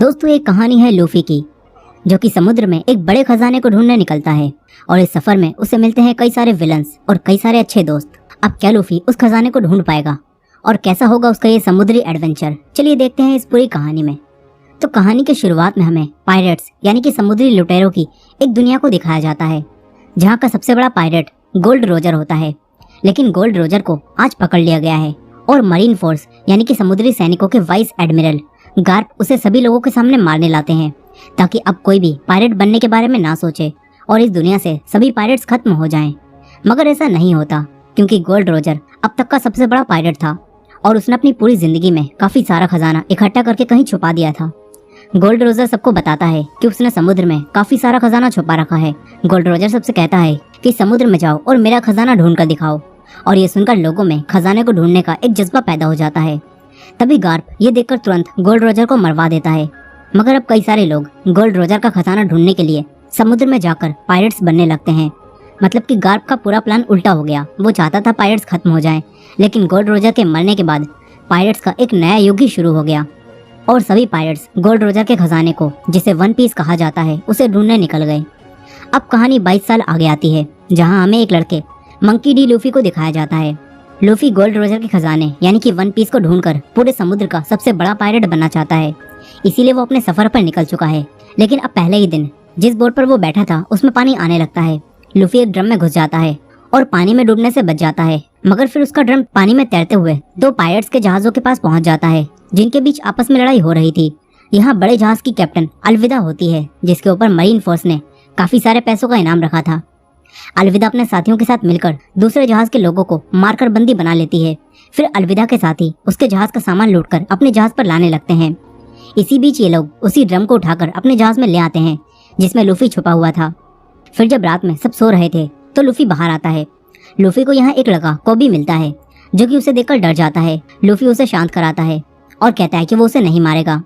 दोस्तों, एक कहानी है लूफी की, जो कि समुद्र में एक बड़े खजाने को ढूंढने निकलता है और इस सफर में उसे मिलते हैं कई सारे विलन्स और कई सारे अच्छे दोस्त। अब क्या लूफी उस खजाने को ढूंढ पाएगा और कैसा होगा उसका ये समुद्री एडवेंचर? चलिए देखते हैं इस पूरी कहानी में। तो कहानी की शुरुआत में हमें पायरेट्स यानी कि समुद्री लुटेरों की एक दुनिया को दिखाया जाता है, जहाँ का सबसे बड़ा पायरेट गोल्ड रोजर होता है। लेकिन गोल्ड रोजर को आज पकड़ लिया गया है और मरीन फोर्स यानी कि समुद्री सैनिकों के वाइस एडमिरल गार्प उसे सभी लोगों के सामने मारने लाते हैं, ताकि अब कोई भी पायरेट बनने के बारे में ना सोचे और इस दुनिया से सभी पायरेट्स खत्म हो जाएं। मगर ऐसा नहीं होता, क्योंकि गोल्ड रोजर अब तक का सबसे बड़ा पायरेट था और उसने अपनी पूरी जिंदगी में काफी सारा खजाना इकट्ठा करके कहीं छुपा दिया था। गोल्ड रोजर सबको बताता है कि उसने समुद्र में काफी सारा खजाना छुपा रखा है। गोल्ड रोजर सबसे कहता है कि समुद्र में जाओ और मेरा खजाना ढूंढ कर दिखाओ, और ये सुनकर लोगों में खजाने को ढूंढने का एक जज्बा पैदा हो जाता है। तभी गार्प ये देखकर तुरंत गोल्ड रोजर को मरवा देता है। मगर अब कई सारे लोग गोल्ड रोजर का खजाना ढूंढने के लिए समुद्र में जाकर पायरेट्स बनने लगते हैं। मतलब कि गार्प का पूरा प्लान उल्टा हो गया। वो चाहता था पायरेट्स खत्म हो जाएं, लेकिन गोल्ड रोजर के मरने के बाद पायरेट्स का एक नया युग ही शुरू हो गया और सभी पायरेट्स गोल्ड रोजर के खजाने को, जिसे वन पीस कहा जाता है, उसे ढूंढने निकल गए। अब कहानी 22 साल आगे आती है, जहाँ हमें एक लड़के मंकी डी लूफी को दिखाया जाता है। लूफी गोल्ड रोजर के खजाने यानी कि वन पीस को ढूंढकर पूरे समुद्र का सबसे बड़ा पायरेट बनना चाहता है, इसीलिए वो अपने सफर पर निकल चुका है। लेकिन अब पहले ही दिन जिस बोट पर वो बैठा था उसमें पानी आने लगता है। लूफी एक ड्रम में घुस जाता है और पानी में डूबने से बच जाता है। मगर फिर उसका ड्रम पानी में तैरते हुए दो पायरेट्स के जहाजों के पास पहुंच जाता है, जिनके बीच आपस में लड़ाई हो रही थी। यहाँ बड़े जहाज की कैप्टन अलविदा होती है, जिसके ऊपर मरीन फोर्स ने काफी सारे पैसों का इनाम रखा था। अलविदा अपने साथियों के साथ मिलकर दूसरे जहाज के लोगों को मारकर बंदी बना लेती है। फिर अलविदा के साथी उसके जहाज का सामान लूटकर अपने जहाज पर लाने लगते हैं। इसी बीच ये लोग उसी ड्रम को उठाकर अपने जहाज में ले आते हैं, जिसमें लूफी छुपा हुआ था। फिर जब रात में सब सो रहे थे तो लूफी बाहर आता है। लूफी को यहाँ एक लड़का कोबी मिलता है, जो कि उसे देखकर डर जाता है। लूफी उसे शांत कराता है और कहता है कि वो उसे नहीं मारेगा।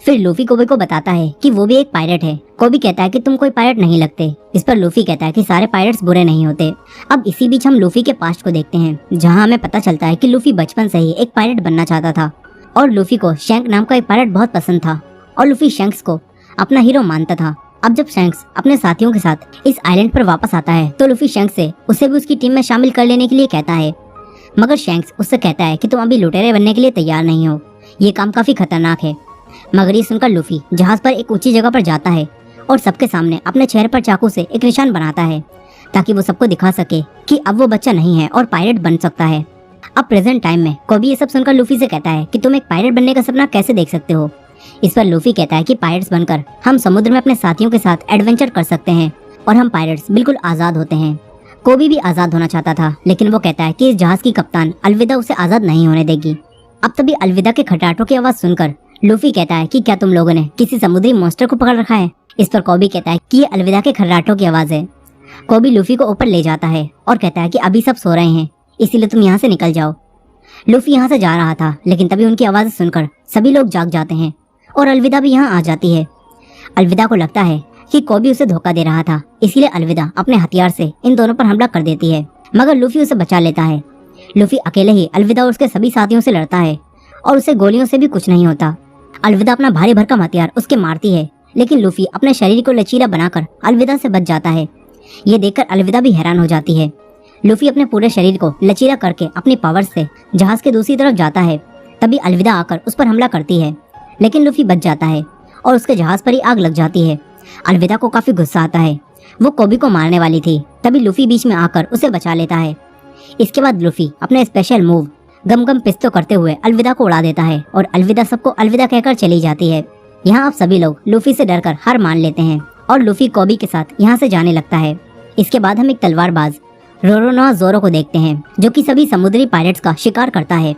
फिर लूफी कोबी को बताता है कि वो भी एक पायरेट है। कोबी कहता है कि तुम कोई पायरेट नहीं लगते। इस पर लूफी कहता है कि सारे पायरेट्स बुरे नहीं होते। अब इसी बीच हम लूफी के पास्ट को देखते हैं, जहाँ हमें पता चलता है कि लूफी बचपन से ही एक पायरेट बनना चाहता था और लूफी को शैंक नाम का एक पायरेट बहुत पसंद था और लूफी शैंक्स को अपना हीरो मानता था। अब जब शैंक्स अपने साथियों के साथ इस आइलैंड पर वापस आता है तो लूफी शैंक्स से उसे भी उसकी टीम में शामिल कर लेने के लिए कहता है। मगर शैंक्स उससे कहता है कि तुम अभी लुटेरे बनने के लिए तैयार नहीं हो, ये काम काफी खतरनाक है। मगर ये सुनकर लूफी जहाज पर एक ऊंची जगह पर जाता है और सबके सामने अपने चेहरे पर चाकू से एक निशान बनाता है, ताकि वो सबको दिखा सके कि अब वो बच्चा नहीं है और पायरेट बन सकता है। अब प्रेजेंट टाइम में कोबी ये सब सुनकर लूफी से कहता है कि तुम एक पायरेट बनने का सपना कैसे देख सकते हो। इस पर लूफी कहता है कि पायरेट्स बनकर हम समुद्र में अपने साथियों के साथ एडवेंचर कर सकते हैं और हम पायरेट्स बिल्कुल आजाद होते हैं। कोबी भी आजाद होना चाहता था, लेकिन वो कहता है कि इस जहाज की कप्तान अलविदा उसे आजाद नहीं होने देगी। अब तभी अलविदा के खटराटों की आवाज सुनकर लूफी कहता है कि क्या तुम लोगों ने किसी समुद्री मॉन्स्टर को पकड़ रखा है। इस पर कोबी कहता है कि ये अलविदा के खर्राटों की आवाज है। कोबी लूफी को ऊपर ले जाता है और कहता है कि अभी सब सो रहे हैं, इसीलिए तुम यहाँ से निकल जाओ। लूफी यहाँ से जा रहा था, लेकिन तभी उनकी आवाज सुनकर सभी लोग जाग जाते हैं और अलविदा भी यहाँ आ जाती है। अलविदा को लगता है कि कोबी उसे धोखा दे रहा था, इसीलिए अलविदा अपने हथियार से इन दोनों पर हमला कर देती है, मगर लूफी उसे बचा लेता है। लूफी अकेले ही अलविदा और उसके सभी साथियों से लड़ता है और उसे गोलियों से भी कुछ नहीं होता। अलविदा अपना भारी भरकम हथियार उसके मारती है, लेकिन लूफी अपने शरीर को लचीला बनाकर अलविदा से बच जाता है। ये देखकर अलविदा भी हैरान हो जाती है। लूफी अपने पूरे शरीर को लचीला करके अपनी पावर से जहाज के दूसरी तरफ जाता है। तभी अलविदा आकर उस पर हमला करती है, लेकिन लूफी बच जाता है और उसके जहाज पर ही आग लग जाती है। अलविदा को काफी गुस्सा आता है, वो कोबी को मारने वाली थी। तभी लूफी बीच में आकर उसे बचा लेता है। इसके बाद लूफी अपने स्पेशल मूव गम गम पिस्तो करते हुए अलविदा को उड़ा देता है और अलविदा सबको अलविदा कहकर चली जाती है। यहाँ अब सभी लोग लूफी से डरकर हार मान लेते हैं और लूफी कोबी के साथ यहाँ से जाने लगता है। इसके बाद हम एक तलवारबाज रोरोनोआ जोरो को देखते हैं, जो कि सभी समुद्री पायरेट्स का शिकार करता है।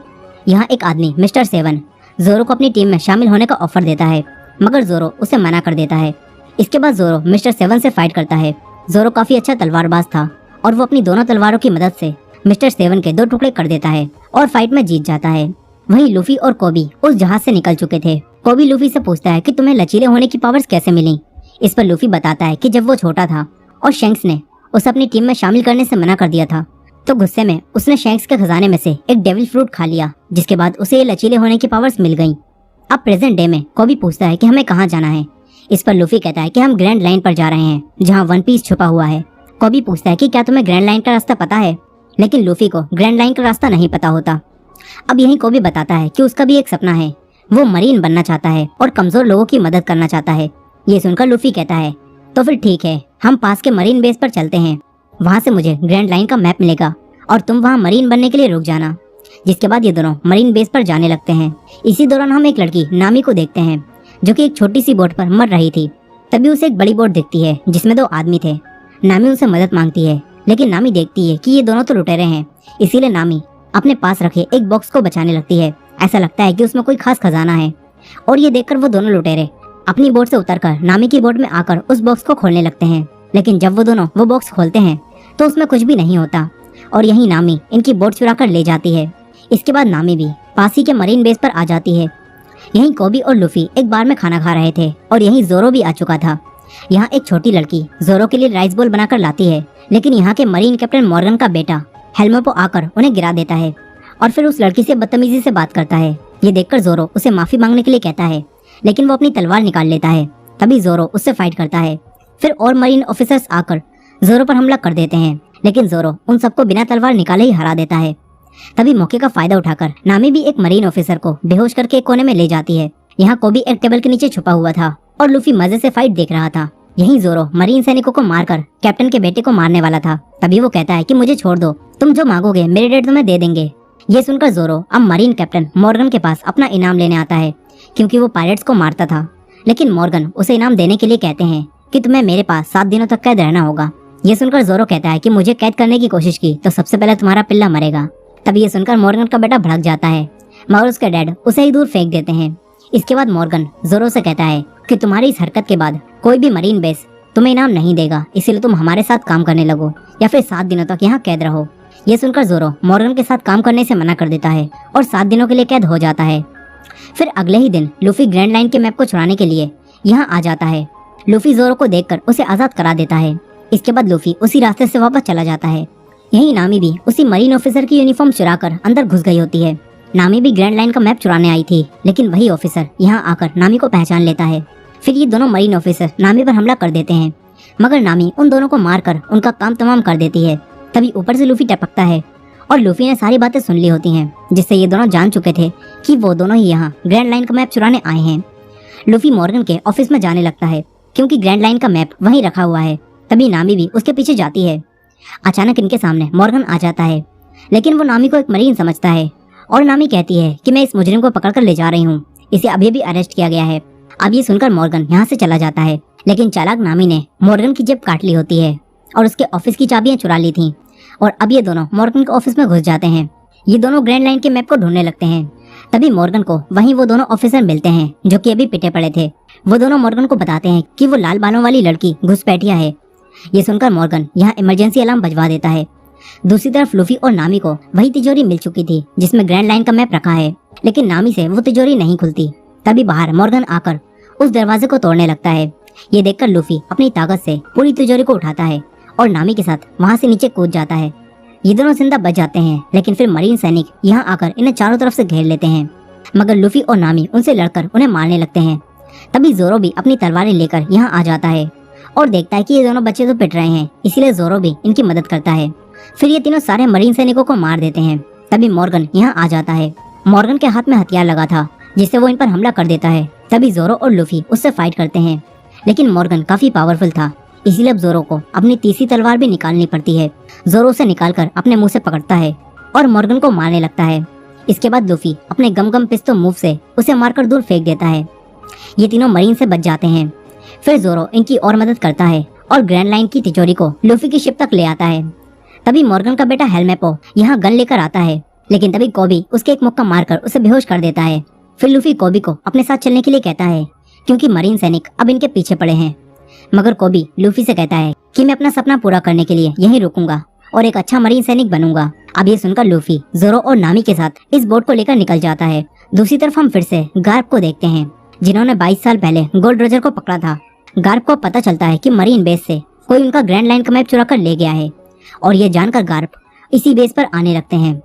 यहाँ एक आदमी मिस्टर सेवन जोरो को अपनी टीम में शामिल होने का ऑफर देता है, मगर जोरो उसे मना कर देता है। इसके बाद जोरो मिस्टर सेवन से फाइट करता है। जोरो काफी अच्छा तलवारबाज था और वो अपनी दोनों तलवारों की मदद से मिस्टर सेवन के 2 टुकड़े कर देता है और फाइट में जीत जाता है। वहीं लूफी और कोबी उस जहाज से निकल चुके थे। कोबी लूफी से पूछता है कि तुम्हें लचीले होने की पावर्स कैसे मिली। इस पर लूफी बताता है कि जब वो छोटा था और शैंक्स ने उसे अपनी टीम में शामिल करने से मना कर दिया था, तो गुस्से में उसने शैंक्स के खजाने में से एक डेविल फ्रूट खा लिया, जिसके बाद उसे ये लचीले होने की पावर्स मिल गईं। अब प्रेजेंट डे में कोबी पूछता है कि हमें कहाँ जाना है। इस पर लूफी कहता है कि हम ग्रैंड लाइन पर जा रहे हैं जहाँ वन पीस छुपा हुआ है। कोबी पूछता है कि क्या तुम्हें ग्रैंड लाइन का रास्ता पता है, लेकिन लूफी को ग्रैंड लाइन का रास्ता नहीं पता होता। अब यही कोबी बताता है कि उसका भी एक सपना है, वो मरीन बनना चाहता है और कमजोर लोगों की मदद करना चाहता है। ये सुनकर लूफी कहता है तो फिर ठीक है, हम पास के मरीन बेस पर चलते हैं, वहाँ से मुझे ग्रैंड लाइन का मैप मिलेगा और तुम वहाँ मरीन बनने के लिए रुक जाना। जिसके बाद ये दोनों मरीन बेस पर जाने लगते हैं। इसी दौरान हम एक लड़की नामी को देखते हैं जो कि एक छोटी सी बोट पर मर रही थी। तभी उसे एक बड़ी बोट दिखती है जिसमें 2 आदमी थे। नामी उनसे मदद मांगती है, लेकिन नामी देखती है कि ये दोनों तो लुटेरे हैं, इसीलिए नामी अपने पास रखे एक बॉक्स को बचाने लगती है। ऐसा लगता है कि उसमें कोई खास खजाना है और ये देखकर वो दोनों लुटेरे अपनी बोट से उतरकर नामी की बोट में आकर उस बॉक्स को खोलने लगते हैं। लेकिन जब वो दोनों वो बॉक्स खोलते हैं तो उसमें कुछ भी नहीं होता और यही नामी इनकी बोट चुरा कर ले जाती है। इसके बाद नामी भी पास ही के मरीन बेस पर आ जाती है। यहीं कोबी और लूफी एक बार में खाना खा रहे थे और यहीं जोरो भी आ चुका था। यहाँ एक छोटी लड़की जोरो के लिए राइस बोल बनाकर लाती है, लेकिन यहाँ के मरीन कैप्टन मॉर्गन का बेटा हेल्मेपो आकर उन्हें गिरा देता है और फिर उस लड़की से बदतमीजी से बात करता है। ये देखकर जोरो उसे माफी मांगने के लिए कहता है, लेकिन वो अपनी तलवार निकाल लेता है। तभी जोरो उससे फाइट करता है। फिर और मरीन ऑफिसर्स आकर जोरो पर हमला कर देते हैं, लेकिन जोरो उन सबको बिना तलवार निकाले ही हरा देता है। तभी मौके का फायदा उठाकर नामी भी एक मरीन ऑफिसर को बेहोश करके एक कोने में ले जाती है। यहाँ कोबी एक टेबल के नीचे छुपा हुआ था और लूफी मजे से फाइट देख रहा था। यहीं जोरो मरीन सैनिकों को मारकर कैप्टन के बेटे को मारने वाला था। तभी वो कहता है कि मुझे छोड़ दो, तुम जो मांगोगे मेरे डैड तुम्हें दे देंगे। ये सुनकर जोरो अब मरीन कैप्टन मॉर्गन के पास अपना इनाम लेने आता है, क्योंकि वो पायरेट्स को मारता था। लेकिन मॉर्गन उसे इनाम देने के लिए कहते हैं कि तुम्हें मेरे पास 7 दिनों तक कैद रहना होगा। ये सुनकर जोरो कहता है कि मुझे कैद करने की कोशिश की तो सबसे पहले तुम्हारा पिल्ला मरेगा। तभी ये सुनकर मॉर्गन का बेटा भड़क जाता है, मगर उसके डैड उसे ही दूर फेंक देते हैं। इसके बाद मॉर्गन जोरो से कहता है कि तुम्हारी इस हरकत के बाद कोई भी मरीन बेस तुम्हें इनाम नहीं देगा, इसीलिए तुम हमारे साथ काम करने लगो या फिर 7 दिनों तक यहाँ कैद रहो। ये सुनकर जोरो मॉर्गन के साथ काम करने से मना कर देता है और 7 दिनों के लिए कैद हो जाता है। फिर अगले ही दिन लूफी ग्रैंड लाइन के मैप को छुड़ाने के लिए यहाँ आ जाता है। लूफी जोरो को देखकर उसे आजाद करा देता है। इसके बाद लूफी उसी रास्ते से वापस चला जाता है। यही नामी भी उसी मरीन ऑफिसर की यूनिफॉर्म चुराकर अंदर घुस गई होती है। नामी भी ग्रैंड लाइन का मैप चुराने आई थी, लेकिन वही ऑफिसर यहाँ आकर नामी को पहचान लेता है। फिर ये दोनों मरीन ऑफिसर नामी पर हमला कर देते हैं, मगर नामी उन दोनों को मारकर उनका काम तमाम कर देती है। तभी ऊपर से लूफी टपकता है और लूफी ने सारी बातें सुन ली होती हैं, जिससे ये दोनों जान चुके थे कि वो दोनों ही यहाँ ग्रैंड लाइन का मैप चुराने आए हैं। लूफी मॉर्गन के ऑफिस में जाने लगता है क्योंकि ग्रैंड लाइन का मैप वहीं रखा हुआ है। तभी नामी भी उसके पीछे जाती है। अचानक इनके सामने मॉर्गन आ जाता है, लेकिन वो नामी को एक मरीन समझता है और नामी कहती है कि मैं इस मुजरिम को पकड़कर ले जा रही हूँ, इसे अभी भी अरेस्ट किया गया है। अब ये सुनकर मॉर्गन यहाँ से चला जाता है, लेकिन चालाक नामी ने मॉर्गन की जेब काट ली होती है और उसके ऑफिस की चाबियां चुरा ली थी और अब ये दोनों मॉर्गन के ऑफिस में घुस जाते हैं। ये दोनों ग्रैंड लाइन के मैप को ढूंढने लगते हैं। तभी मॉर्गन को वहीं वो दोनों ऑफिसर मिलते हैं जो कि अभी पिटे पड़े थे। वो दोनों मॉर्गन को बताते हैं कि वो लाल बालों वाली लड़की घुसपैठिया है। ये सुनकर मॉर्गन यहाँ इमरजेंसी अलार्म बजवा देता है। दूसरी तरफ लूफी और नामी को वही तिजोरी मिल चुकी थी जिसमें ग्रैंड लाइन का मैप रखा है, लेकिन नामी से वो तिजोरी नहीं खुलती। तभी बाहर मॉर्गन आकर उस दरवाजे को तोड़ने लगता है। ये देखकर लूफी अपनी ताकत से पूरी तिजोरी को उठाता है और नामी के साथ वहाँ से नीचे कूद जाता है। ये दोनों जिंदा बच जाते हैं, लेकिन फिर मरीन सैनिक यहाँ आकर इन्हें चारों तरफ से घेर लेते हैं, मगर लूफी और नामी उनसे लड़कर उन्हें मारने लगते हैं। तभी जोरो भी अपनी तलवारें लेकर यहाँ आ जाता है और देखता है कि ये दोनों बच्चे तो पिट रहे हैं, इसीलिए जोरो भी इनकी मदद करता है। फिर ये तीनों सारे मरीन सैनिकों को मार देते हैं। तभी मॉर्गन यहाँ आ जाता है। मॉर्गन के हाथ में हथियार लगा था जिससे वो इन पर हमला कर देता है। तभी जोरो और लूफी उससे फाइट करते हैं, लेकिन मॉर्गन काफी पावरफुल था, इसीलिए अब जोरो को अपनी तीसरी तलवार भी निकालनी पड़ती है। जोरो उसे निकालकर अपने मुंह से पकड़ता है और मॉर्गन को मारने लगता है। इसके बाद लूफी अपने गम गम पिस्तौल मूव से उसे मारकर दूर फेंक देता है। ये तीनों मरीन से बच जाते हैं। फिर जोरो इनकी और मदद करता है और ग्रैंड लाइन की तिजोरी को लूफी की शिप तक ले आता है। तभी मॉर्गन का बेटा हेल्मेपो यहाँ गन लेकर आता है, लेकिन तभी कोबी उसके एक मुक्का मारकर उसे बेहोश कर देता है। फिर लूफी कोबी को अपने साथ चलने के लिए कहता है क्योंकि मरीन सैनिक अब इनके पीछे पड़े हैं, मगर कोबी लूफी से कहता है कि मैं अपना सपना पूरा करने के लिए यहीं रुकूंगा और एक अच्छा मरीन सैनिक बनूंगा। अब ये सुनकर लूफी जोरो और नामी के साथ इस बोट को लेकर निकल जाता है। दूसरी तरफ हम फिर से गार्प को देखते हैं, जिन्होंने 22 साल पहले गोल्ड रोजर को पकड़ा था। गार्प को पता चलता है कि मरीन बेस से कोई उनका ग्रैंड लाइन का मैप चुरा कर ले गया है और ये जानकर गार्प इसी बेस पर आने लगते हैं।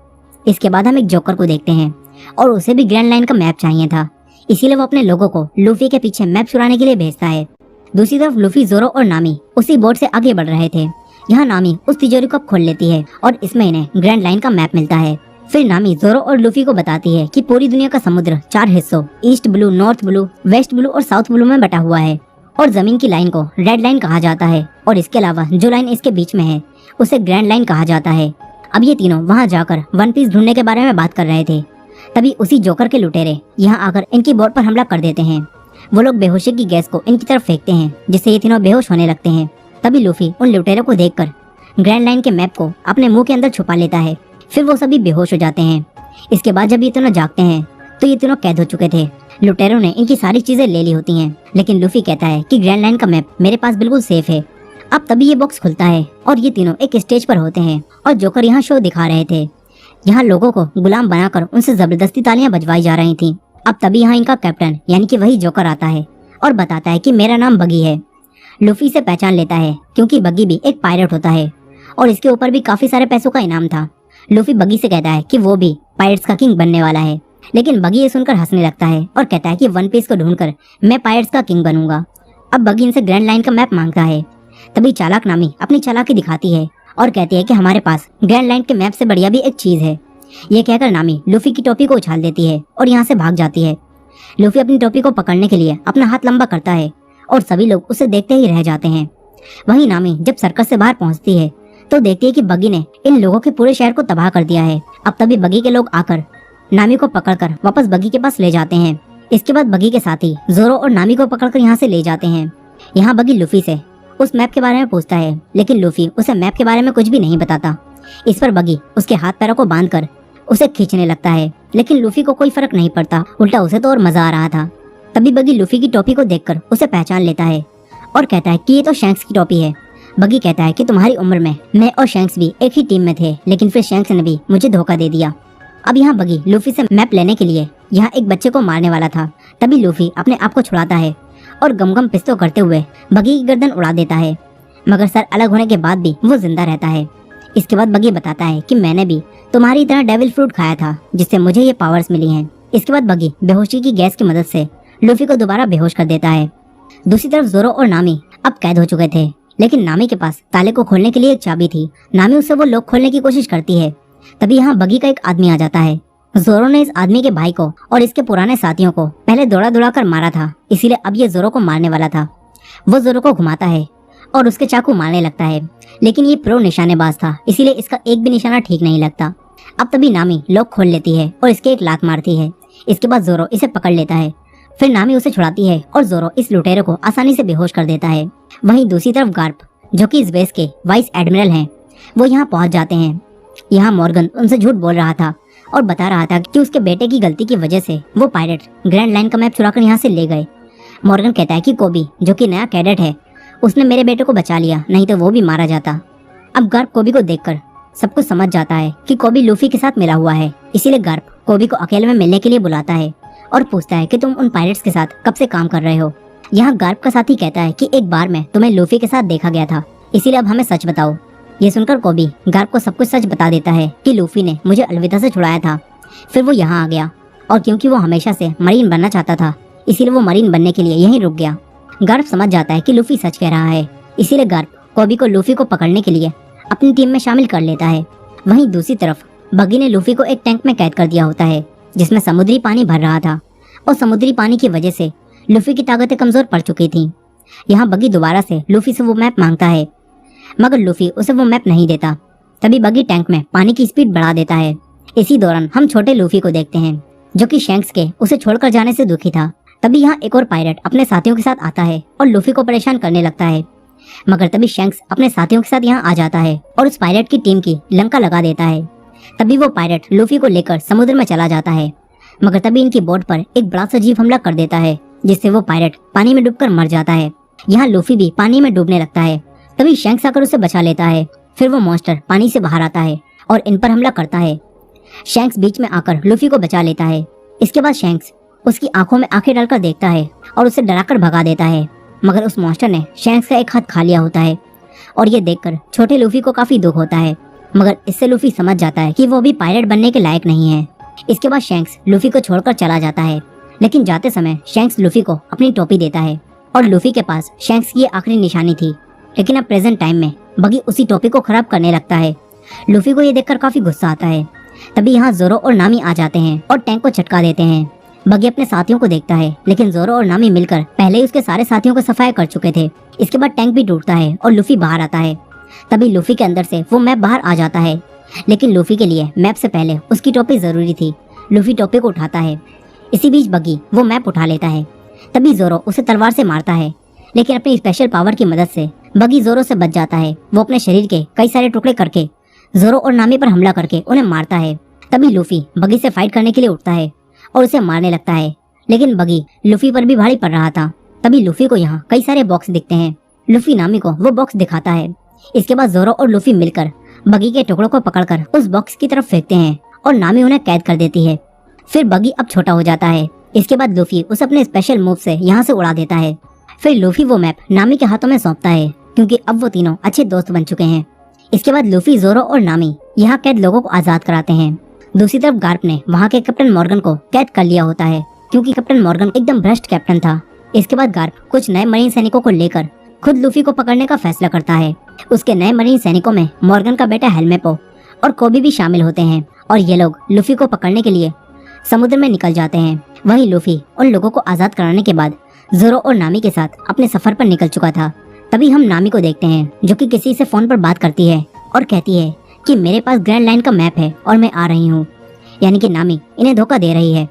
इसके बाद हम एक जोकर को देखते हैं और उसे भी ग्रैंड लाइन का मैप चाहिए था, इसीलिए वो अपने लोगों को लूफी के पीछे मैप चुराने के लिए भेजता है। दूसरी तरफ लूफी, जोरो और नामी उसी बोट से आगे बढ़ रहे थे। यहाँ नामी उस तिजोरी को खोल लेती है और इसमें इन्हें ग्रैंड लाइन का मैप मिलता है। फिर नामी जोरो और लूफी को बताती है कि पूरी दुनिया का समुद्र 4 हिस्सों east blue, north blue, west blue और साउथ ब्लू में बटा हुआ है और जमीन की लाइन को रेड लाइन कहा जाता है और इसके अलावा जो लाइन इसके बीच में है उसे ग्रैंड लाइन कहा जाता है। अब ये तीनों वहाँ जाकर वन पीस ढूंढने के बारे में बात कर रहे थे। तभी उसी जोकर के लुटेरे यहाँ आकर इनकी बोट पर हमला कर देते हैं। वो लोग बेहोशी की गैस को इनकी तरफ फेंकते हैं जिससे ये तीनों बेहोश होने लगते हैं। तभी लूफी उन लुटेरों को देखकर ग्रैंड लाइन के मैप को अपने मुंह के अंदर छुपा लेता है। फिर वो सभी बेहोश हो जाते हैं। इसके बाद जब ये तीनों जागते हैं तो ये तीनों कैद हो चुके थे। लुटेरों ने इनकी सारी चीजें ले ली होती हैं, लेकिन लूफी कहता है कि ग्रैंड लाइन का मैप मेरे पास बिल्कुल सेफ है। अब तभी ये बॉक्स खुलता है और ये तीनों एक स्टेज पर होते हैं और जोकर यहाँ शो दिखा रहे थे। यहाँ लोगों को गुलाम बनाकर उनसे जबरदस्ती तालियां बजवाई जा रही थी। अब तभी यहाँ इनका कैप्टन यानी कि वही जोकर आता है और बताता है कि मेरा नाम बगी है। लूफी से पहचान लेता है क्योंकि बगी भी एक पायरेट होता है और इसके ऊपर भी काफी सारे पैसों का इनाम था। लूफी बगी से कहता है कि वो भी पायरेट्स का किंग बनने वाला है, लेकिन बगी ये सुनकर हंसने लगता है और कहता है कि वन पीस को ढूंढकर मैं पायरेट्स का किंग बनूंगा। अब बगी इनसे ग्रैंड लाइन का मैप मांगता है। तभी चालाक नामी अपनी चालाकी दिखाती है और कहती है कि हमारे पास ग्रैंड लाइन के मैप से बढ़िया भी एक चीज है। ये कहकर नामी लूफी की टोपी को उछाल देती है और यहाँ से भाग जाती है। लूफी अपनी टोपी को पकड़ने के लिए अपना हाथ लंबा करता है और सभी लोग उसे देखते ही रह जाते हैं। वहीं नामी जब सर्कस से बाहर पहुंचती है तो देखती है कि बगी ने इन लोगों के पूरे शहर को तबाह कर दिया है। अब तभी बगी के लोग आकर नामी को पकड़कर वापस बगी के पास ले जाते हैं। इसके बाद बगी के साथी जोरो और नामी को पकड़कर यहाँ से ले जाते हैं। यहाँ बगी लूफी से उस मैप के बारे में पूछता है, लेकिन लूफी उसे मैप के बारे में कुछ भी नहीं बताता। इस पर बगी उसके हाथ पैरों को बांधकर उसे खींचने लगता है, लेकिन लूफी को कोई फर्क नहीं पड़ता, उल्टा उसे तो और मजा आ रहा था। तभी बगी लूफी की टोपी को देखकर उसे पहचान लेता है और कहता है कि ये तो शैंक्स की टोपी है। बगी कहता है कि तुम्हारी उम्र में मैं और शैंक्स भी एक ही टीम में थे, लेकिन फिर शैंक्स ने भी मुझे धोखा दे दिया। अब यहाँ बगी लूफी से मैप लेने के लिए यहाँ एक बच्चे को मारने वाला था। तभी लूफी अपने आप को छुड़ाता है और गम पिस्तौल करते हुए बगी की गर्दन उड़ा देता है, मगर सर अलग होने के बाद भी वो जिंदा रहता है। इसके बाद बगी बताता है कि मैंने भी तुम्हारी तरह डेविल फ्रूट खाया था जिससे मुझे ये पावर्स मिली हैं। इसके बाद बगी बेहोशी की गैस की मदद से लूफी को दोबारा बेहोश कर देता है। दूसरी तरफ जोरो और नामी अब कैद हो चुके थे, लेकिन नामी के पास ताले को खोलने के लिए एक चाबी थी। नामी उससे वो लॉक खोलने की कोशिश करती है। तभी यहाँ बगी का एक आदमी आ जाता है। जोरो ने इस आदमी के भाई को और इसके पुराने साथियों को पहले दौड़ा कर मारा था, इसीलिए अब ये जोरो को मारने वाला था। वो जोरो को घुमाता है और उसके चाकू मारने लगता है, लेकिन ये प्रो निशानेबाज था, इसीलिए इसका एक भी निशाना ठीक नहीं लगता। अब तभी नामी लॉक खोल लेती है और इसके एक लात मारती है। इसके बाद जोरो इसे पकड़ लेता है। फिर नामी उसे छुड़ाती है और जोरो इस लुटेरे को आसानी से बेहोश कर देता है। वहीं दूसरी तरफ गार्प, जो कि इस बेस के वाइस एडमिरल हैं, वो यहाँ पहुंच जाते हैं। यहाँ मॉर्गन उनसे झूठ बोल रहा था और बता रहा था कि उसके बेटे की गलती की वजह से वो पायरेट ग्रैंड लाइन का मैप चुराकर यहाँ से ले गए। मॉर्गन कहता है कि कोबी, जो कि नया कैडेट है, उसने मेरे बेटे को बचा लिया, नहीं तो वो भी मारा जाता। अब गार्प कोबी को देखकर सब कुछ समझ जाता है कि कोबी लूफी के साथ मिला हुआ है, इसीलिए गार्प कोबी को अकेले में मिलने के लिए बुलाता है और पूछता है कि तुम उन पायरेट्स के साथ कब से काम कर रहे हो। यहाँ गार्प का साथी कहता है कि एक बार में तुम्हें लूफी के साथ देखा गया था, इसीलिए अब हमें सच बताओ। ये सुनकर कोबी गार्प को सब कुछ सच बता देता है कि लूफी ने मुझे अलविदा से छुड़ाया था, फिर वो यहाँ आ गया और क्योंकि वो हमेशा से मरीन बनना चाहता था, इसीलिए वो मरीन बनने के लिए यहीं रुक गया। गार्प समझ जाता है कि लूफी सच कह रहा है, इसीलिए गार्प कोबी को लूफी को पकड़ने के लिए अपनी टीम में शामिल कर लेता है। वहीं दूसरी तरफ बगी ने लूफी को एक टैंक में कैद कर दिया होता है जिसमें समुद्री पानी भर रहा था और समुद्री पानी की वजह से लूफी की ताकतें कमजोर पड़ चुकी थी। यहाँ बगी दोबारा से लूफी से वो मैप मांगता है, मगर लूफी उसे वो मैप नहीं देता। तभी बगी टैंक में पानी की स्पीड बढ़ा देता है। इसी दौरान हम छोटे लूफी को देखते हैं जो कि शैंक्स के उसे छोड़कर जाने से दुखी था। तभी यहाँ एक और पायरेट अपने साथियों के साथ आता है और लूफी को परेशान करने लगता है, मगर तभी शैंक्स अपने साथियों के साथ यहाँ आ जाता है और उस पायरेट की टीम की लंका लगा देता है। तभी वो पायरेट लूफी को लेकर समुद्र में चला जाता है, मगर तभी इनकी बोट पर एक बड़ा सा जीव हमला कर देता है जिससे वो पायरेट पानी में डूबकर मर जाता है। यहाँ लूफी भी पानी में डूबने लगता है। तभी शैंक्स आकर उसे बचा लेता है। फिर वो मॉन्स्टर पानी से बाहर आता है और इन पर हमला करता है। शैंक्स बीच में आकर लूफी को बचा लेता है। इसके बाद शैंक्स उसकी आंखों में आंखें डालकर देखता है और उसे डराकर भगा देता है, मगर उस मॉन्स्टर ने शैंक्स का एक हाथ खा लिया होता है और ये देखकर छोटे लूफी को काफी दुख होता है, मगर इससे लूफी समझ जाता है कि वो भी पायरेट बनने के लायक नहीं है। इसके बाद शैंक्स लूफी को छोड़कर चला जाता है। लेकिन जाते समय शैंक्स लूफी को अपनी टोपी देता है और लूफी के पास शैंक्स की आखिरी निशानी थी। लेकिन अब प्रेजेंट टाइम में बगी उसी टोपी को खराब करने लगता है। लूफी को ये देखकर काफी गुस्सा आता है। तभी यहाँ जोरो और नामी आ जाते हैं और टैंक को झटका देते हैं। बगी अपने साथियों को देखता है, लेकिन जोरो और नामी मिलकर पहले ही उसके सारे साथियों को सफाया कर चुके थे। इसके बाद टैंक भी टूटता है और लूफी बाहर आता है। तभी लूफी के अंदर से वो मैप बाहर आ जाता है, लेकिन लूफी के लिए मैप से पहले उसकी टोपी जरूरी थी। लूफी टोपी को उठाता है। इसी बीच बगी वो मैप उठा लेता है। तभी जोरो उसे तलवार से मारता है, लेकिन अपनी स्पेशल पावर की मदद से बगी जोरो से बच जाता है। वो अपने शरीर के कई सारे टुकड़े करके जोरो और नामी पर हमला करके उन्हें मारता है। तभी लूफी बगी से फाइट करने के लिए उठता है और उसे मारने लगता है, लेकिन बगी लूफी पर भी भारी पड़ रहा था। तभी लूफी को यहाँ कई सारे बॉक्स दिखते हैं। लूफी नामी को वो बॉक्स दिखाता है। इसके बाद जोरो और लूफी मिलकर बगी के टुकड़ों को पकड़कर उस बॉक्स की तरफ फेंकते हैं और नामी उन्हें कैद कर देती है। फिर बगी अब छोटा हो जाता है। इसके बाद लूफी उसे अपने स्पेशल मूव से यहाँ से उड़ा देता है। फिर लूफी वो मैप नामी के हाथों में सौंपता है, क्योंकि अब वो तीनों अच्छे दोस्त बन चुके हैं। इसके बाद लूफी, जोरो और नामी यहाँ कैद लोगों को आजाद कराते हैं। दूसरी तरफ गार्प ने वहाँ के कैप्टन मॉर्गन को कैद कर लिया होता है, क्योंकि कैप्टन मॉर्गन एकदम भ्रष्ट कैप्टन था। इसके बाद गार्प कुछ नए मरीन सैनिकों को लेकर खुद लूफी को पकड़ने का फैसला करता है। उसके नए मरीन सैनिकों में मॉर्गन का बेटा हेलमेपो और कोबी भी शामिल होते हैं और ये लोग लूफी को पकड़ने के लिए समुद्र में निकल जाते हैं। वहीं लूफी उन लोगों को आजाद कराने के बाद जोरो और नामी के साथ अपने सफर पर निकल चुका था। तभी हम नामी को देखते हैं, जो कि किसी से फोन पर बात करती है और कहती है कि मेरे पास ग्रैंड लाइन का मैप है और मैं आ रही हूँ। यानी कि नामी इन्हें धोखा दे रही है।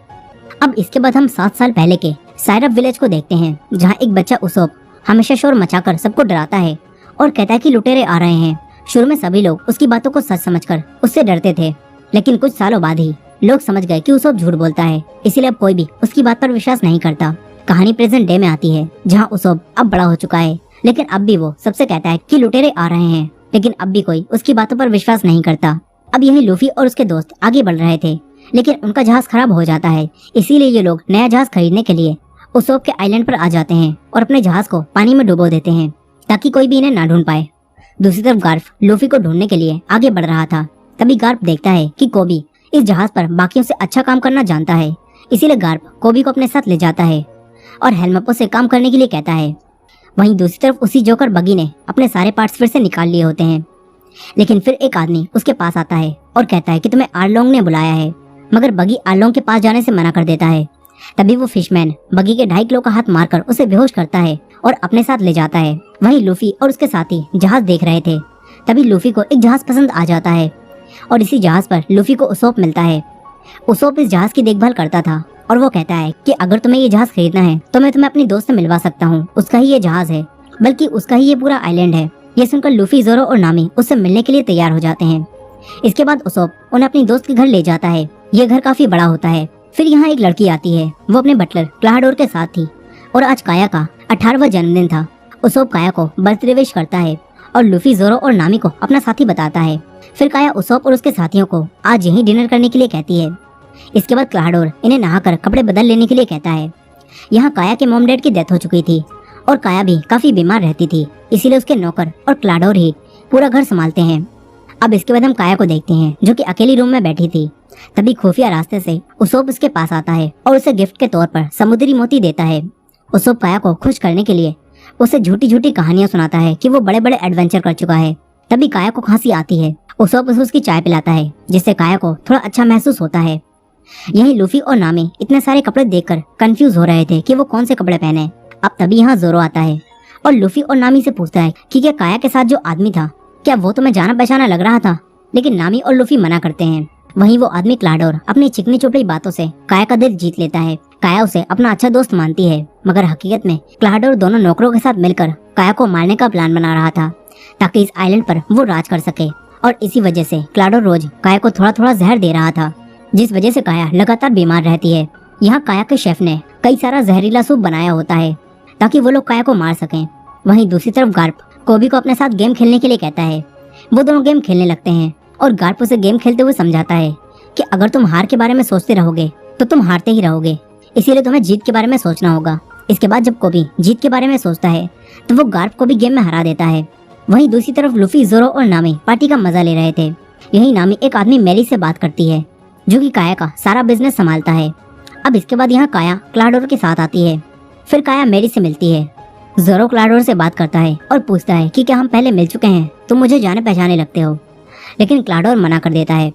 अब इसके बाद हम 7 साल पहले के साइरप विलेज को देखते हैं, जहाँ एक बच्चा उसोप हमेशा शोर मचाकर सबको डराता है और कहता है कि लुटेरे आ रहे हैं। शुरू में सभी लोग उसकी बातों को सच समझकर उससे डरते थे, लेकिन कुछ सालों बाद ही लोग समझ गए कि उसोप झूठ बोलता है, इसीलिए अब कोई भी उसकी बात पर विश्वास नहीं करता। कहानी प्रेजेंट डे में आती है, जहाँ उसोप अब बड़ा हो चुका है, लेकिन अब भी वो सबसे कहता है कि लुटेरे आ रहे हैं, लेकिन अब भी कोई उसकी बातों पर विश्वास नहीं करता। अब यही लूफी और उसके दोस्त आगे बढ़ रहे थे, लेकिन उनका जहाज खराब हो जाता है। इसीलिए ये लोग नया जहाज खरीदने के लिए उसोप के आइलैंड पर आ जाते हैं और अपने जहाज को पानी में डुबो देते हैं, ताकि कोई भी इन्हें ना ढूंढ पाए। दूसरी तरफ गार्प लूफी को ढूंढने के लिए आगे बढ़ रहा था। तभी गार्प देखता है कि कोबी इस जहाज पर बाकियों से अच्छा काम करना जानता है, इसीलिए गार्प कोबी को अपने साथ ले जाता है और हेलमेपो से काम करने के लिए कहता है। वहीं दूसरी तरफ उसी जोकर बगी ने अपने सारे पार्ट्स फिर से निकाल लिए होते हैं, लेकिन फिर एक आदमी उसके पास आता है और कहता है कि तुम्हें आर्लोंग ने बुलाया है, मगर बगी आर्लोंग के पास जाने से मना कर देता है। तभी वो फिशमैन बगी के 2.5 किलो का हाथ मारकर उसे बेहोश करता है और अपने साथ ले जाता है। वहीं लूफी और उसके साथी जहाज देख रहे थे। तभी लूफी को एक जहाज पसंद आ जाता है और इसी जहाज पर लूफी को उसोप मिलता है। उसोप इस जहाज की देखभाल करता था और वो कहता है कि अगर तुम्हें ये जहाज खरीदना है तो मैं तुम्हें अपनी दोस्त से मिलवा सकता हूँ, उसका ही ये जहाज है, बल्कि उसका ही ये पूरा आइलैंड है। ये सुनकर लूफी, जोरो और नामी उससे मिलने के लिए तैयार हो जाते हैं। इसके बाद उसोप उन्हें अपनी दोस्त के घर ले जाता है। ये घर काफी बड़ा होता है। फिर यहाँ एक लड़की आती है, वो अपने बटलर क्लाहाडोर के साथ थी और आज काया का 18वां जन्मदिन था। उसोप काया को बर्थडे विश करता है और लूफी, जोरो और नामी को अपना साथी बताता है। फिर काया उसोप और उसके साथियों को आज यहीं डिनर करने के लिए कहती है। इसके बाद क्लाहाडोर इन्हें नहाकर कपड़े बदल लेने के लिए कहता है। यहाँ काया के मॉम डैड की डेथ हो चुकी थी और काया भी काफी बीमार रहती थी, इसीलिए उसके नौकर और क्लाहाडोर ही पूरा घर संभालते हैं। अब इसके बाद हम काया को देखते हैं, जो कि अकेली रूम में बैठी थी। तभी खुफिया रास्ते से उसोप उसके पास आता है और उसे गिफ्ट के तौर पर समुद्री मोती देता है। उसोप काया को खुश करने के लिए उसे झूठी झूठी कहानियां सुनाता है कि वो बड़े बड़े एडवेंचर कर चुका है। तभी काया को खांसी आती है। उसोप उसे उसकी चाय पिलाता है, जिससे काया को थोड़ा अच्छा महसूस होता है। यही लूफी और नामी इतने सारे कपड़े देखकर कंफ्यूज हो रहे थे कि वो कौन से कपड़े पहने। अब तभी यहाँ जोरो आता है और लूफी और नामी से पूछता है कि क्या काया के साथ जो आदमी था, क्या वो तुम्हें जाना पहचाना लग रहा था? लेकिन नामी और लूफी मना करते हैं। वहीं वो आदमी क्लाहाडोर अपनी चिकनी चुपड़ी बातों से काया का दिल जीत लेता है। काया उसे अपना अच्छा दोस्त मानती है, मगर हकीकत में क्लाहाडोर दोनों नौकरों के साथ मिलकर काया को मारने का प्लान बना रहा था, ताकि इस आइलैंड पर वो राज कर सके। और इसी वजह से क्लाहाडोर रोज काया को थोड़ा थोड़ा जहर दे रहा था, जिस वजह से काया लगातार बीमार रहती है। यहाँ काया के शेफ ने कई सारा जहरीला सूप बनाया होता है, ताकि वो लोग काया को मार सकें। वहीं दूसरी तरफ गार्प कोबी को अपने साथ गेम खेलने के लिए कहता है। वो दोनों गेम खेलने लगते हैं और गार्प उसे गेम खेलते हुए समझाता है कि अगर तुम हार के बारे में सोचते रहोगे तो तुम हारते ही रहोगे, इसीलिए तुम्हें जीत के बारे में सोचना होगा। इसके बाद जब कोबी जीत के बारे में सोचता है तो वो गार्प को भी गेम में हरा देता है। वहीं दूसरी तरफ लूफी, जोरो और नामी पार्टी का मजा ले रहे थे। यही नामी एक आदमी मेली से बात करती है, जो कि काया का सारा बिजनेस संभालता है। अब इसके बाद यहाँ काया क्लाडोर के साथ आती है। फिर काया मैरी से मिलती है। जोरो क्लाडोर से बात करता है और पूछता है कि क्या हम पहले मिल चुके हैं, तुम मुझे जाने पहचाने लगते हो। लेकिन क्लाडोर मना कर देता है।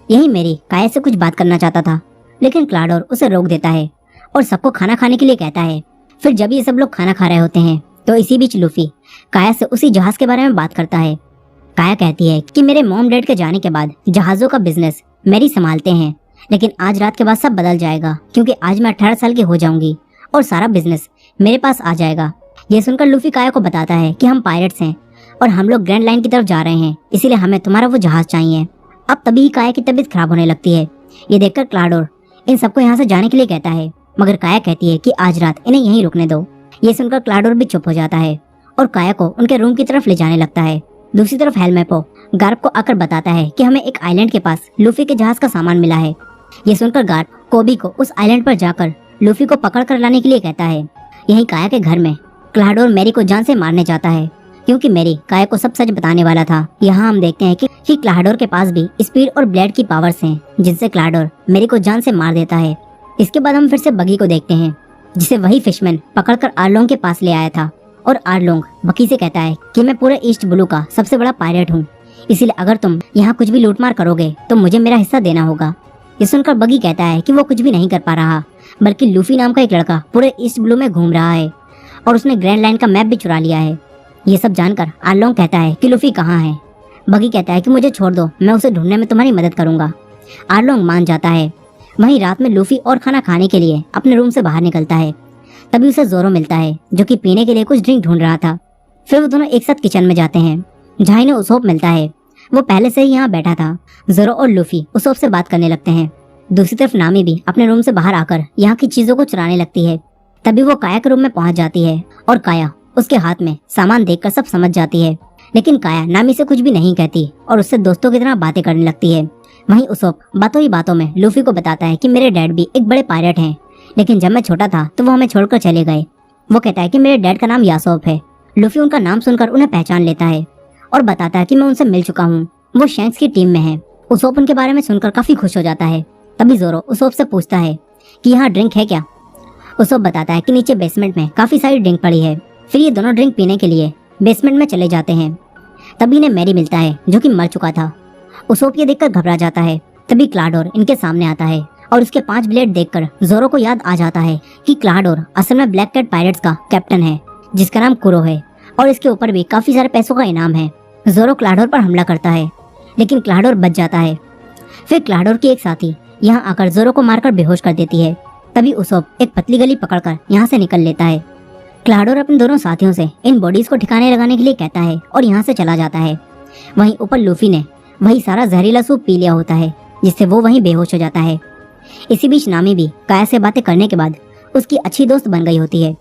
यही मैरी काया से कुछ बात करना चाहता था, लेकिन क्लाडोर उसे रोक देता है और सबको खाना खाने के लिए कहता है। फिर जब ये सब लोग खाना खा रहे होते हैं तो इसी बीच लूफी काया से उसी जहाज के बारे में बात करता है। काया कहती है कि मेरे मॉम डैड के जाने के बाद जहाजों का बिजनेस मैरी संभालते हैं, लेकिन आज रात के बाद सब बदल जाएगा, क्योंकि आज मैं 18 साल की हो जाऊंगी और सारा बिजनेस मेरे पास आ जाएगा। ये सुनकर लूफी काया को बताता है कि हम पायरेट्स हैं और हम लोग ग्रैंड लाइन की तरफ जा रहे हैं, इसीलिए हमें तुम्हारा वो जहाज चाहिए। अब तभी ही काया की तबीयत खराब होने लगती है। ये देखकर क्लाडोर इन सबको यहाँ से जाने के लिए कहता है, मगर काया कहती है कि आज रात इन्हें यहीं रुकने दो। ये सुनकर क्लाडोर भी चुप हो जाता है और काया को उनके रूम की तरफ ले जाने लगता है। दूसरी तरफ हेलमेपो गार्प को आकर बताता है कि हमें एक आइलैंड के पास लूफी के जहाज का सामान मिला है। ये सुनकर गार्प कोबी को उस आइलैंड पर जाकर लूफी को पकड़ कर लाने के लिए कहता है। यही काया के घर में क्लाडोर मैरी को जान से मारने जाता है, क्योंकि मैरी काया को सब सच बताने वाला था। यहाँ हम देखते हैं कि क्लाडोर के पास भी स्पीड और ब्लेड की पावर्स हैं, जिनसे क्लाडोर मैरी को जान से मार देता है। इसके बाद हम फिर से बगी को देखते हैं, जिसे वही फिशमैन पकड़कर आर्लोंग के पास ले आया था। और आर्लोंग बकी से कहता है कि मैं पूरे ईस्ट ब्लू का सबसे बड़ा पायरेट हूँ, इसीलिए अगर तुम यहाँ कुछ भी लूटमार करोगे तो मुझे मेरा हिस्सा देना होगा। ये सुनकर बगी कहता है कि वो कुछ भी नहीं कर पा रहा, बल्कि लूफी नाम का एक लड़का पूरे ईस्ट ब्लू में घूम रहा है और उसने ग्रैंड लाइन का मैप भी चुरा लिया है। ये सब जानकर आर्लोंग कहता है कि लूफी कहाँ है। बगी कहता है कि मुझे छोड़ दो, मैं उसे ढूंढने में तुम्हारी मदद करूंगा। आर्लोंग मान जाता है। वहीं रात में लूफी और खाना खाने के लिए अपने रूम से बाहर निकलता है। तभी उसे जोरो मिलता है, जो कि पीने के लिए कुछ ड्रिंक ढूंढ रहा था। फिर वो दोनों एक साथ किचन में जाते हैं, जहाँ इन्हें उसोप मिलता है। वो पहले से ही यहाँ बैठा था। जोरो और लूफी उसोप से बात करने लगते हैं। दूसरी तरफ नामी भी अपने रूम से बाहर आकर यहाँ की चीजों को चुराने लगती है। तभी वो काया के रूम में पहुंच जाती है और काया उसके हाथ में सामान देखकर सब समझ जाती है। लेकिन काया नामी से कुछ भी नहीं कहती और उससे दोस्तों की तरह बातें करने लगती है। वहीं उसोप बातों ही बातों में लूफी को बताता है कि मेरे डैड भी एक बड़े पायरेट हैं, लेकिन जब मैं छोटा था तो वो हमें छोड़कर चले गए। वो कहता है कि मेरे डैड का नाम यासोप है। लूफी उनका नाम सुनकर उन्हें पहचान लेता है और बताता है कि मैं उनसे मिल चुका हूँ, वो शैंक्स की टीम में है। उसोप उनके बारे में सुनकर काफी खुश हो जाता है। तभी जोरो उसोप से पूछता है कि यहाँ ड्रिंक है क्या। उसोप बताता है कि नीचे बेसमेंट में काफी सारी ड्रिंक पड़ी है। फिर ये दोनों ड्रिंक पीने के लिए बेसमेंट में चले जाते हैं। तभी इन्हें मैरी मिलता है, जो कि मर चुका था। उसोप ये देखकर घबरा जाता है। तभी क्लाडोर इनके सामने आता है और उसके 5 ब्लेड देखकर जोरो को याद आ जाता है कि क्लाडोर असल में ब्लैक कैट पायरेट्स का कैप्टन है, जिसका नाम कुरो है और इसके ऊपर भी काफी सारे पैसों का इनाम है। जोरो क्लाडोर पर हमला करता है, लेकिन क्लाडोर बच जाता है। फिर क्लाडोर की एक साथी यहाँ आकर जोरो को मारकर बेहोश कर देती है। तभी उसोप एक पतली गली पकड़कर यहाँ से निकल लेता है। क्लाडोर अपने दोनों साथियों से इन बॉडीज को ठिकाने लगाने के लिए कहता है और यहाँ से चला जाता है। वहीं ऊपर लूफी ने वही सारा जहरीला सूप पी लिया होता है, जिससे वो वहीं बेहोश हो जाता है। इसी बीच नामी भी काया से बातें करने के बाद उसकी अच्छी दोस्त बन गई होती है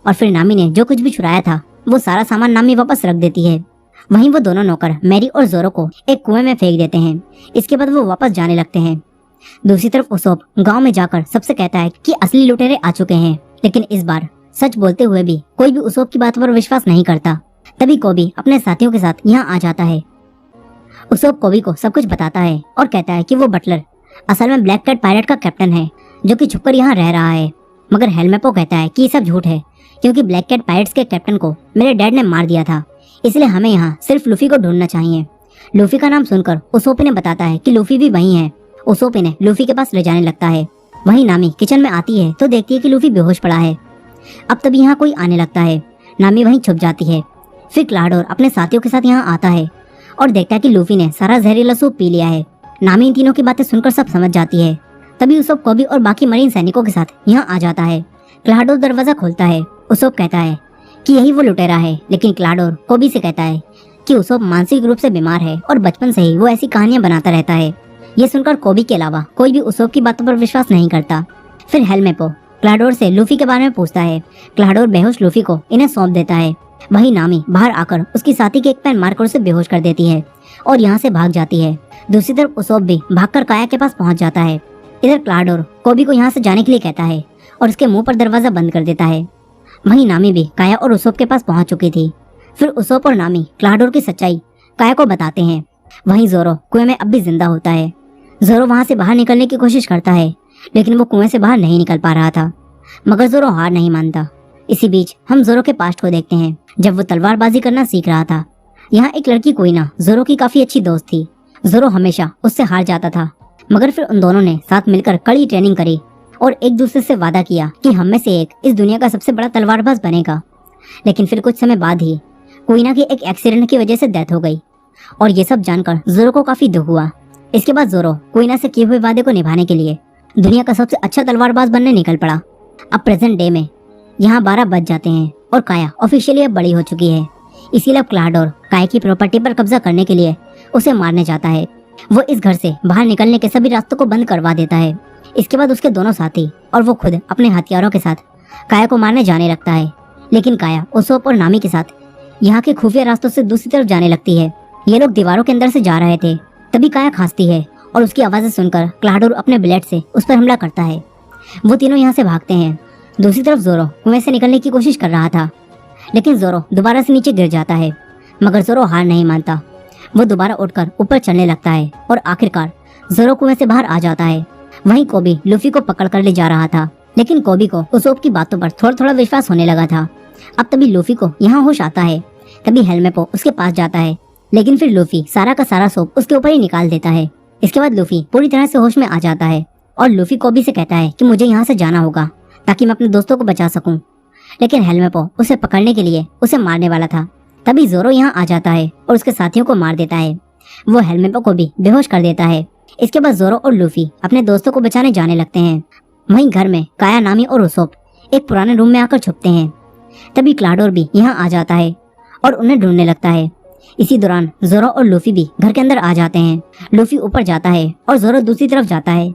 और फिर नामी ने जो कुछ भी चुराया था वो सारा सामान नामी वापस रख देती है। वहीं वो दोनों नौकर मैरी और जोरो को एक कुएं में फेंक देते हैं। इसके बाद वो वापस जाने लगते हैं। दूसरी तरफ उसोप गांव में जाकर सबसे कहता है कि असली लुटेरे आ चुके हैं, लेकिन इस बार सच बोलते हुए भी कोई भी उसोप की बात पर विश्वास नहीं करता। तभी कोबी अपने साथियों के साथ यहाँ आ जाता है। उसोप कोबी को सब कुछ बताता है और कहता है कि वो बटलर असल में ब्लैक कैट पायरेट का कैप्टन है, जो कि छुपकर यहाँ रह रहा है। मगर हेलमेपो कहता है कि ये सब झूठ है, क्योंकि ब्लैक कैट पायरेट्स के कैप्टन को मेरे डैड ने मार दिया था, इसलिए हमें यहाँ सिर्फ लूफी को ढूंढना चाहिए। लूफी का नाम सुनकर उसोप ने बताता है कि लूफी भी वही है। उसोप ने लूफी के पास ले जाने लगता है। वहीं नामी किचन में आती है तो देखती है कि लूफी बेहोश पड़ा है। अब तभी यहाँ कोई आने लगता है। नामी वहीं छुप जाती है। फिर क्लाडोर अपने साथियों के साथ यहाँ आता है और देखता है कि लूफी ने सारा जहरीला सूप पी लिया है। नामी इन तीनों की बातें सुनकर सब समझ जाती है। तभी उसोप कोबी और बाकी मरीन सैनिकों के साथ यहाँ आ जाता है। क्लाडोर दरवाजा खोलता है। उसोप कहता है कि यही वो लुटेरा है, लेकिन क्लाडोर कोबी से कहता है कि उसोप मानसिक रूप से बीमार है और बचपन से ही वो ऐसी कहानियां बनाता रहता है। ये सुनकर कोबी के अलावा कोई भी उसोप की बातों पर विश्वास नहीं करता। फिर हेलमेपो क्लाडोर से लूफी के बारे में पूछता है। क्लाडोर बेहोश लूफी को इन्हें सौंप देता है। वहीं नामी बाहर आकर उसकी साथी के एक पैन मारकर उसे बेहोश कर देती है और यहाँ से भाग जाती है। दूसरी तरफ उसोप भी भागकर काया के पास पहुंच जाता है। इधर क्लाडोर कोबी को यहाँ से जाने के लिए कहता है और उसके मुंह पर दरवाजा बंद कर देता है। वहीं नामी भी काया और उसोप के पास पहुंच चुकी थी। फिर उसोप और नामी क्लाडोर की सच्चाई काया को बताते हैं। वहीं जोरो कुएं में अब भी जिंदा होता है। जोरो वहां से बाहर निकलने की कोशिश करता है, लेकिन वो कुएं से बाहर नहीं निकल पा रहा था। मगर जोरो हार नहीं मानता। इसी बीच हम जोरो के पास्ट को देखते हैं, जब वो तलवारबाजी करना सीख रहा था। यहाँ एक लड़की कोइना जोरो की काफी अच्छी दोस्त थी। जोरो हमेशा उससे हार जाता था, मगर फिर उन दोनों ने साथ मिलकर कड़ी ट्रेनिंग करी और एक दूसरे से वादा किया कि हम में से एक इस दुनिया का सबसे बड़ा तलवारबाज बनेगा। लेकिन फिर कुछ समय बाद ही कोइना की एक एक्सीडेंट की वजह से डेथ हो गई और ये सब जानकर जोरो को काफी दुख हुआ। इसके बाद जोरो कोइना से किए हुए वादे को निभाने के लिए दुनिया का सबसे अच्छा तलवारबाज बनने निकल पड़ा। अब प्रेजेंट डे में यहाँ 12 बज जाते हैं और काया ऑफिशियली अब बड़ी हो चुकी है। इसीलिए अब क्लाडोर काया की प्रॉपर्टी पर कब्जा करने के लिए उसे मारने जाता है। वो इस घर से बाहर निकलने के सभी रास्तों को बंद करवा देता है। इसके बाद उसके दोनों साथी और वो खुद अपने हथियारों के साथ काया को मारने जाने लगता है। लेकिन काया उसोप और नामी के साथ यहाँ के खुफिया रास्तों से दूसरी तरफ जाने लगती है। ये लोग दीवारों के अंदर से जा रहे थे, तभी काया खांसती है और उसकी आवाजें सुनकर क्लाडोर अपने ब्लेड से उस पर हमला करता है। वो तीनों यहाँ से भागते हैं। दूसरी तरफ जोरो कुएं से निकलने की कोशिश कर रहा था, लेकिन जोरो दोबारा से नीचे गिर जाता है। मगर जोरो हार नहीं मानता। वो दोबारा उठकर ऊपर चलने लगता है और आखिरकार जोरो कुएं से बाहर आ जाता है। वहीं कोबी लूफी को पकड़ कर ले जा रहा था, लेकिन कोबी को उसोप की बातों पर थोड़ा थोड़ा विश्वास होने लगा था। अब तभी लूफी को यहाँ होश आता है। तभी हेलमेपो उसके पास जाता है, लेकिन फिर लूफी सारा का सारा सोप उसके ऊपर ही निकाल देता है। इसके बाद लूफी पूरी तरह से होश में आ जाता है और लूफी कोबी से कहता है कि मुझे यहाँ से जाना होगा ताकि मैं अपने दोस्तों को बचा सकूं। लेकिन हेलमेपो उसे पकड़ने के लिए उसे मारने वाला था। तभी जोरो यहाँ आ जाता है और उसके साथियों को मार देता है। वो हेलमेपो को भी बेहोश कर देता है। इसके बाद जोरो और लूफी अपने दोस्तों को बचाने जाने लगते हैं। वहीं घर में काया, नामी और उसोप एक पुराने रूम में आकर छुपते हैं। तभी क्लाडोर भी यहाँ आ जाता है और उन्हें ढूंढने लगता है। इसी दौरान जोरो और लूफी भी घर के अंदर आ जाते हैं। लूफी ऊपर जाता है और जोरो दूसरी तरफ जाता है।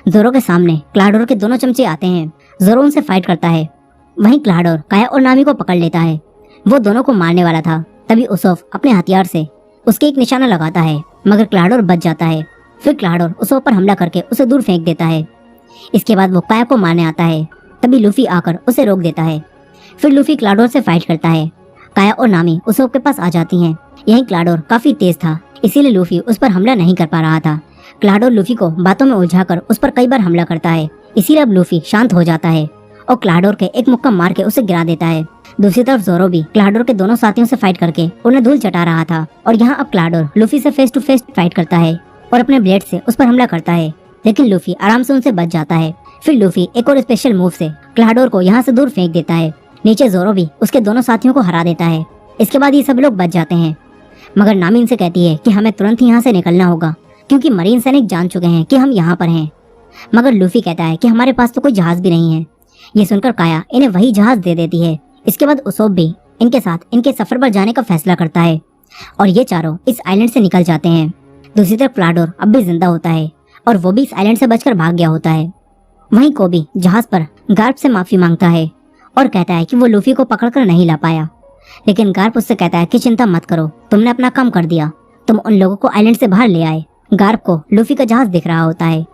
जोरो के सामने क्लाडोर के दोनों चमचे आते हैं। जोरो उनसे फाइट करता है। वहीं क्लाडोर काया और नामी को पकड़ लेता है। वो दोनों को मारने वाला था। तभी उसोफ अपने हथियार से उसके एक निशाना लगाता है, मगर क्लाडोर बच जाता है। फिर क्लाडोर उसोफ पर हमला करके उसे दूर फेंक देता है। इसके बाद वो काया को मारने आता है। तभी लूफी आकर उसे रोक देता है। फिर लूफी क्लाडोर से फाइट करता है। काया और नामी उसोफ के पास आ जाती हैं। यहीं क्लाडोर काफी तेज था, इसीलिए लूफी उस पर हमला नहीं कर पा रहा था। क्लाडोर लूफी को बातों में उलझाकर उस पर कई बार हमला करता है। इसीलिए अब लूफी शांत हो जाता है और क्लाडोर के एक मुक्का मार के उसे गिरा देता है। दूसरी तरफ जोरो भी क्लाडोर के दोनों साथियों से फाइट करके उन्हें धूल चटा रहा था और यहाँ अब क्लाडोर लूफी से फेस टू फेस फाइट करता है और अपने ब्लेड से उस पर हमला करता है। लेकिन लूफी आराम से उनसे बच जाता है। फिर लूफी एक और स्पेशल मूव से क्लाडोर को यहाँ से दूर फेंक देता है। नीचे जोरो भी उसके दोनों साथियों को हरा देता है। इसके बाद ये सब लोग बच जाते हैं, मगर नामी इनसे कहती है कि हमें तुरंत ही यहाँ से निकलना होगा क्योंकि मरीन सैनिक जान चुके हैं कि हम यहाँ पर हैं। मगर लूफी कहता है कि हमारे पास तो कोई जहाज भी नहीं है। ये सुनकर काया इन्हें वही जहाज दे देती है। इसके बाद उसोप भी इनके साथ इनके सफर पर जाने का फैसला करता है और ये चारों इस आइलैंड से निकल जाते हैं। दूसरी तरफ क्लाडोर अब भी जिंदा होता है और वो भी इस आइलैंड से बचकर भाग गया होता है। वहीं कोबी जहाज पर गार्प से माफी मांगता है और कहता है कि वो लूफी को पकड़कर नहीं ला पाया। लेकिन गार्प उससे कहता है कि चिंता मत करो, तुमने अपना काम कर दिया, तुम उन लोगों को आइलैंड से बाहर ले आए। गार्प को लूफी का जहाज दिख रहा होता है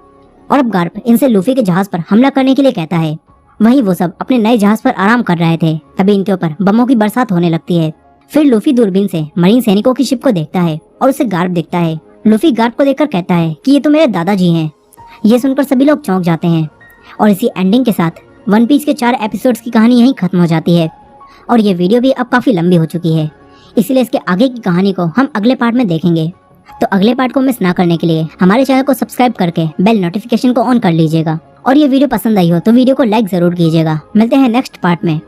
और अब गार्प इनसे लूफी के जहाज पर हमला करने के लिए कहता है। वहीं वो सब अपने नए जहाज पर आराम कर रहे थे, तभी इनके ऊपर बमों की बरसात होने लगती है। फिर लूफी दूरबीन से मरीन सैनिकों की शिप को देखता है और उसे गार्प दिखता है। लूफी गार्प को देखकर कहता है कि ये तो मेरे दादाजी हैं। ये सुनकर सभी लोग चौंक जाते हैं और इसी एंडिंग के साथ वन पीस के 4 एपिसोड्स की कहानी यहीं खत्म हो जाती है। और ये वीडियो भी अब काफी लंबी हो चुकी है, इसलिए इसके आगे की कहानी को हम अगले पार्ट में देखेंगे। तो अगले पार्ट को मिस ना करने के लिए हमारे चैनल को सब्सक्राइब करके बेल नोटिफिकेशन को ऑन कर लीजिएगा और ये वीडियो पसंद आई हो तो वीडियो को लाइक जरूर कीजिएगा। मिलते हैं नेक्स्ट पार्ट में।